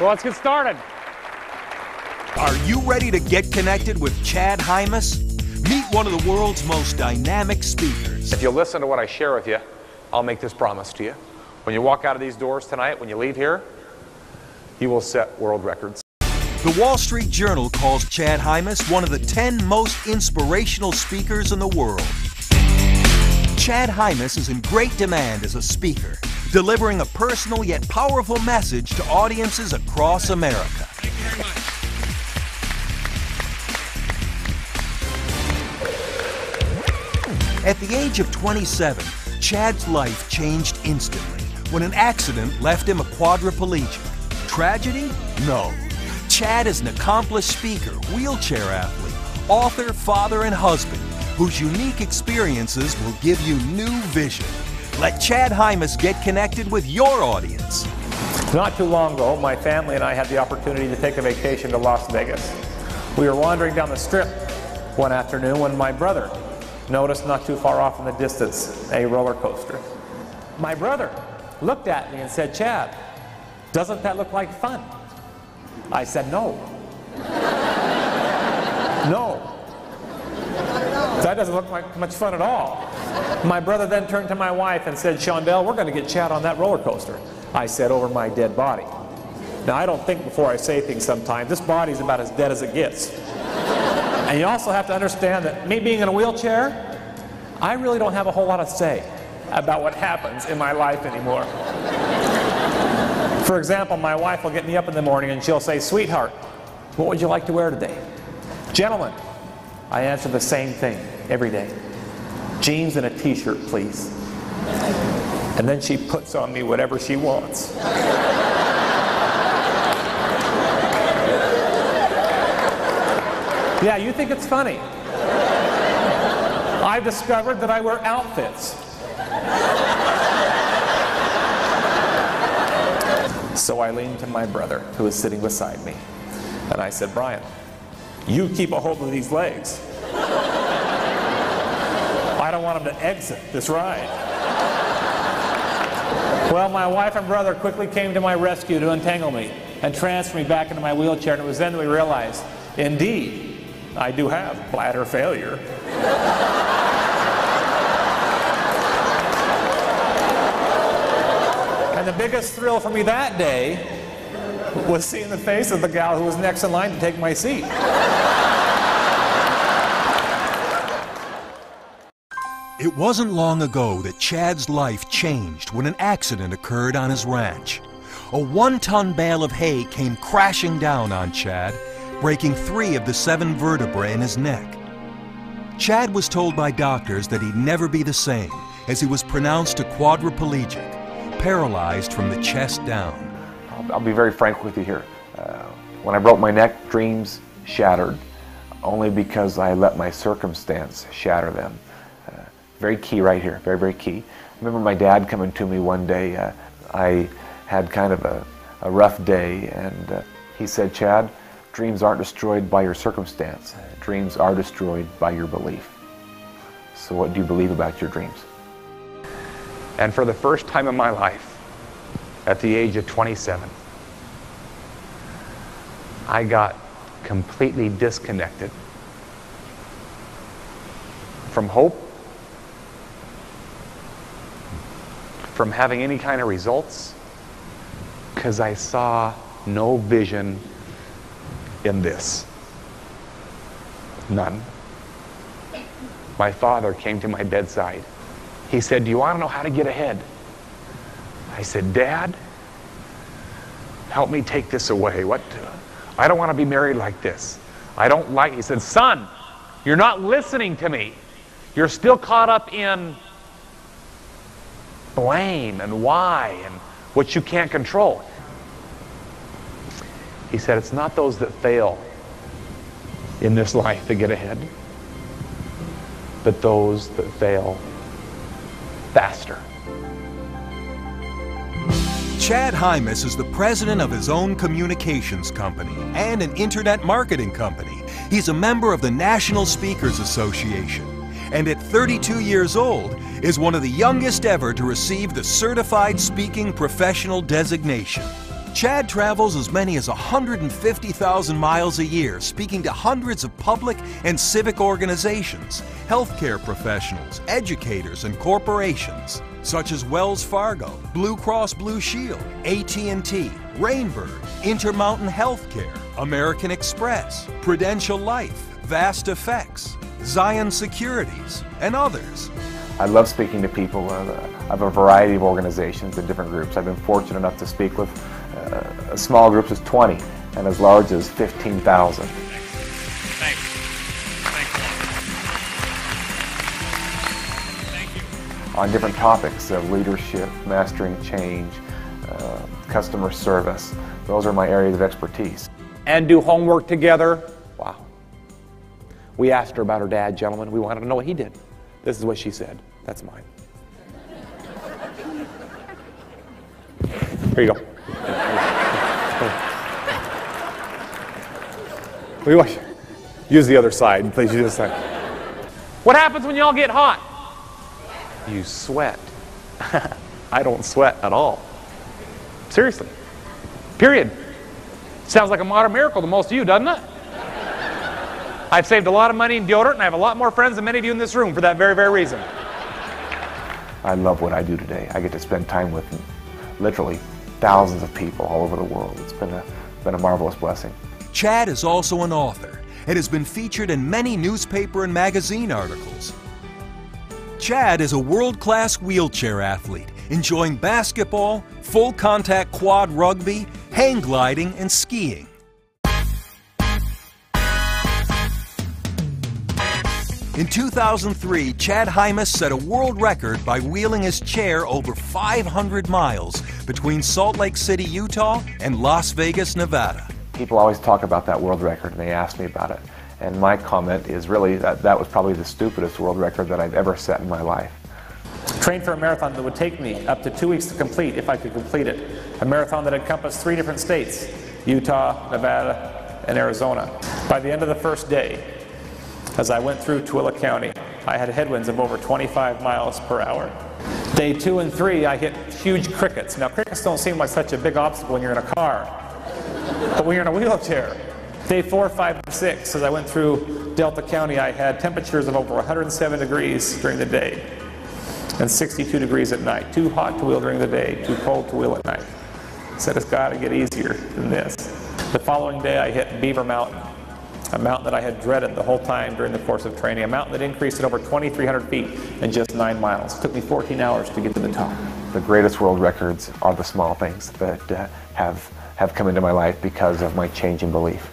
So let's get started. Are you ready to get connected with Chad Hymas? Meet one of the world's most dynamic speakers. If you'll listen to what I share with you, I'll make this promise to you. When you walk out of these doors tonight, when you leave here, you will set world records. The Wall Street Journal calls Chad Hymas one of the 10 most inspirational speakers in the world. Chad Hymas is in great demand as a speaker, delivering a personal yet powerful message to audiences across America. Thank you very much. At the age of 27, Chad's life changed instantly when an accident left him a quadriplegic. Tragedy? No. Chad is an accomplished speaker, wheelchair athlete, author, father, and husband whose unique experiences will give you new vision. Let Chad Hymas get connected with your audience. Not too long ago, my family and I had the opportunity to take a vacation to Las Vegas. We were wandering down the strip one afternoon when my brother noticed not too far off in the distance a roller coaster. My brother looked at me and said, "Chad, doesn't that look like fun?" I said, "No." "No. That doesn't look like much fun at all." My brother then turned to my wife and said, "Shondell, we're going to get Chad on that roller coaster." I said, "Over my dead body." Now, I don't think before I say things sometimes. This body's about as dead as it gets. And you also have to understand that me being in a wheelchair, I really don't have a whole lot to say about what happens in my life anymore. For example, my wife will get me up in the morning and she'll say, "Sweetheart, what would you like to wear today?" "Gentlemen," I answer the same thing every day. "Jeans and a t-shirt, please." And then she puts on me whatever she wants. Yeah, you think it's funny. I've discovered that I wear outfits. So I leaned to my brother, who was sitting beside me, and I said, "Brian, you keep a hold of these legs. I don't want them to exit this ride." Well, my wife and brother quickly came to my rescue to untangle me and transfer me back into my wheelchair, and it was then that we realized, indeed, I do have bladder failure. And the biggest thrill for me that day was seeing the face of the gal who was next in line to take my seat. It wasn't long ago that Chad's life changed when an accident occurred on his ranch. A 1-ton bale of hay came crashing down on Chad, breaking 3 of the 7 vertebrae in his neck. Chad was told by doctors that he'd never be the same, as he was pronounced a quadriplegic, paralyzed from the chest down. I'll be very frank with you here. When I broke my neck, dreams shattered, only because I let my circumstance shatter them. Very key right here, very, very key. I remember my dad coming to me one day. I had kind of a rough day, and he said, "Chad, dreams aren't destroyed by your circumstance. Dreams are destroyed by your belief. So what do you believe about your dreams?" And for the first time in my life, at the age of 27, I got completely disconnected from hope, from having any kind of results, because I saw no vision in this. None. My father came to my bedside. He said, "Do you want to know how to get ahead?" I said, "Dad, help me take this away. I don't want to be married like this. I don't like," he said, "Son, you're not listening to me. You're still caught up in blame and why and what you can't control." He said, "It's not those that fail in this life that get ahead, but those that fail faster." Chad Hymas is the president of his own communications company and an internet marketing company. He's a member of the National Speakers Association, and at 32 years old is one of the youngest ever to receive the Certified Speaking Professional designation. Chad travels as many as 150,000 miles a year, speaking to hundreds of public and civic organizations, healthcare professionals, educators, and corporations, such as Wells Fargo, Blue Cross Blue Shield, AT&T, Rainbird, Intermountain Healthcare, American Express, Prudential Life, Vast Effects, Zion Securities, and others. I love speaking to people of a variety of organizations and different groups. I've been fortunate enough to speak with as small groups as 20 and as large as 15,000. Thanks. Thank you. On different topics of leadership, mastering change, customer service. Those are my areas of expertise. And do homework together. Wow. We asked her about her dad, gentlemen. We wanted to know what he did. This is what she said. That's mine. Here you go. Use the other side, please. Use this side. What happens when y'all get hot? You sweat. I don't sweat at all. Seriously. Period. Sounds like a modern miracle to most of you, doesn't it? I've saved a lot of money in deodorant, and I have a lot more friends than many of you in this room for that very, very reason. I love what I do today. I get to spend time with literally thousands of people all over the world. It's been a marvelous blessing. Chad is also an author and has been featured in many newspaper and magazine articles. Chad is a world-class wheelchair athlete, enjoying basketball, full-contact quad rugby, hang gliding, and skiing. In 2003, Chad Hymas set a world record by wheeling his chair over 500 miles between Salt Lake City, Utah and Las Vegas, Nevada. People always talk about that world record and they ask me about it. And my comment is really that was probably the stupidest world record that I've ever set in my life. Trained for a marathon that would take me up to 2 weeks to complete if I could complete it. A marathon that encompassed 3 different states, Utah, Nevada, and Arizona. By the end of the first day, as I went through Tooele County, I had headwinds of over 25 miles per hour. Day 2 and 3, I hit huge crickets. Now, crickets don't seem like such a big obstacle when you're in a car, but when you're in a wheelchair. Day 4, 5, and 6, as I went through Delta County, I had temperatures of over 107 degrees during the day and 62 degrees at night. Too hot to wheel during the day, too cold to wheel at night. I said, it's got to get easier than this. The following day, I hit Beaver Mountain, a mountain that I had dreaded the whole time during the course of training, a mountain that increased at over 2,300 feet in just 9 miles. It took me 14 hours to get to the top. The greatest world records are the small things that have come into my life because of my change in belief.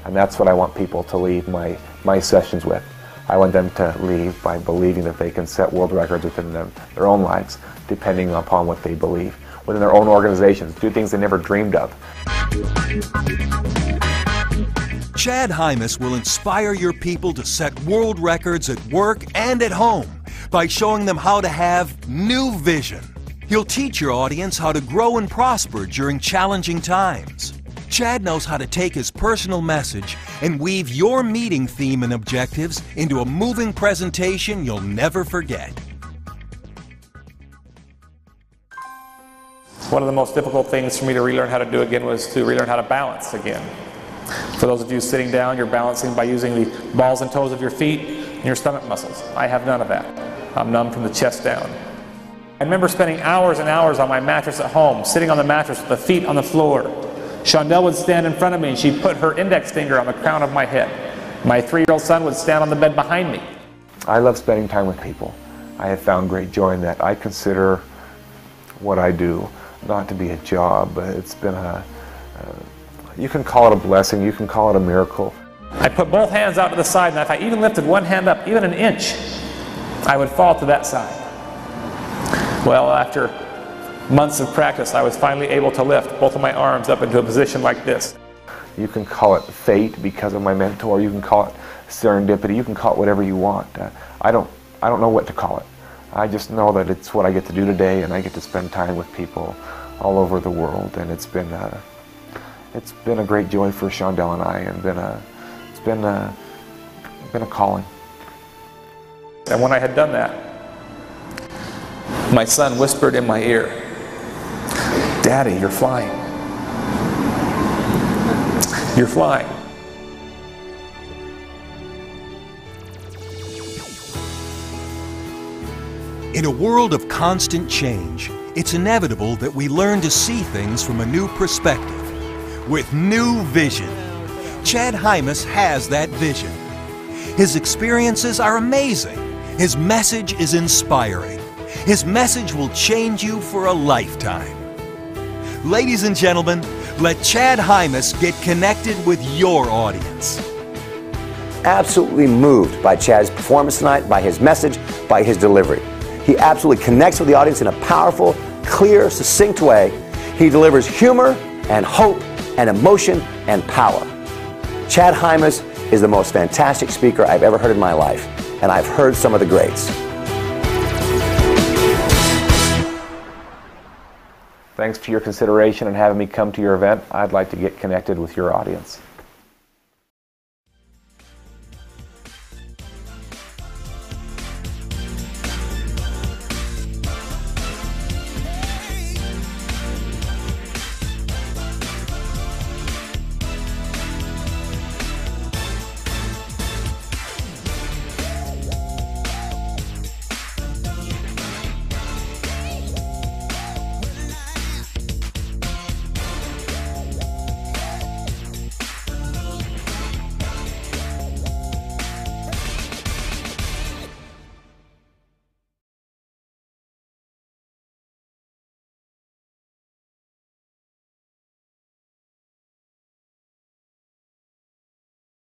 And that's what I want people to leave my sessions with. I want them to leave by believing that they can set world records within their own lives, depending upon what they believe, within their own organizations, do things they never dreamed of. Chad Hymas will inspire your people to set world records at work and at home by showing them how to have new vision. He'll teach your audience how to grow and prosper during challenging times. Chad knows how to take his personal message and weave your meeting theme and objectives into a moving presentation you'll never forget. One of the most difficult things for me to relearn how to do again was to relearn how to balance again. For those of you sitting down, you're balancing by using the balls and toes of your feet and your stomach muscles. I have none of that. I'm numb from the chest down. I remember spending hours and hours on my mattress at home, sitting on the mattress with the feet on the floor. Shondell would stand in front of me and she'd put her index finger on the crown of my head. My 3-year-old son would stand on the bed behind me. I love spending time with people. I have found great joy in that. I consider what I do not to be a job, but it's been you can call it a blessing, you can call it a miracle. I put both hands out to the side, and if I even lifted one hand up, even an inch, I would fall to that side. Well, after months of practice, I was finally able to lift both of my arms up into a position like this. You can call it fate because of my mentor, you can call it serendipity, you can call it whatever you want. I don't know what to call it. I just know that it's what I get to do today, and I get to spend time with people all over the world, and it's been a great joy for Shondell and I, and it's been a calling. And when I had done that, my son whispered in my ear, "Daddy, you're flying." You're flying. In a world of constant change, it's inevitable that we learn to see things from a new perspective, with new vision. Chad Hymas has that vision. His experiences are amazing. His message is inspiring. His message will change you for a lifetime. Ladies and gentlemen, let Chad Hymas get connected with your audience. Absolutely moved by Chad's performance tonight, by his message, by his delivery. He absolutely connects with the audience in a powerful, clear, succinct way. He delivers humor and hope and emotion and power. Chad Hymas is the most fantastic speaker I've ever heard in my life, and I've heard some of the greats. Thanks for your consideration and having me come to your event. I'd like to get connected with your audience.